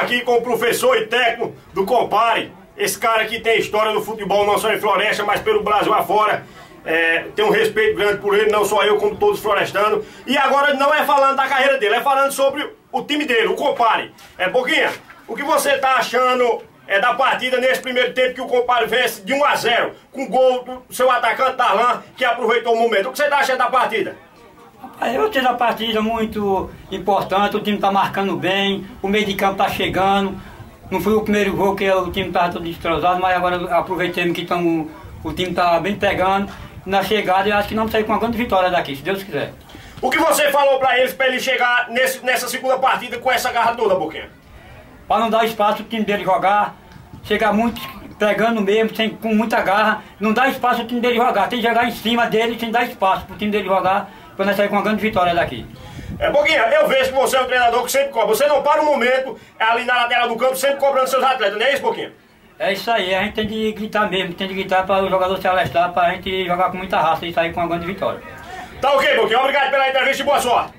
aqui com o professor e técnico do Compare. Esse cara que tem história no futebol, não só em Floresta, mas pelo Brasil afora. Tenho um respeito grande por ele, não só eu, como todos os florestanos. E agora não é falando da carreira dele, é falando sobre o time dele, o Compare. Boquinha, o que você está achando da partida nesse primeiro tempo que o Compare vence de 1 a 0, com o gol do seu atacante Darlan, que aproveitou o momento? O que você está achando da partida? Eu tive a partida muito importante, o time está marcando bem, o meio de campo está chegando. Não foi o primeiro gol que o time estava todo destrozado, mas agora aproveitemos que o time está bem pegando. Na chegada eu acho que não sair com uma grande vitória daqui, se Deus quiser. O que você falou para eles chegar nessa segunda partida com essa garra toda, Boquinha? Para não dar espaço o time dele jogar, chegar muito pegando mesmo, com muita garra, não dá espaço o time dele jogar, tem que jogar em cima dele sem dar espaço para o time dele jogar, para nós sair com uma grande vitória daqui. Boquinha, eu vejo que você é um treinador que sempre cobra. Você não para um momento ali na lateral do campo, sempre cobrando seus atletas, não é isso, Boquinha? É isso aí, a gente tem de gritar mesmo, tem de gritar para o jogador se alestar, para a gente jogar com muita raça e sair com uma grande vitória. Tá ok, Boquinha, obrigado pela entrevista e boa sorte.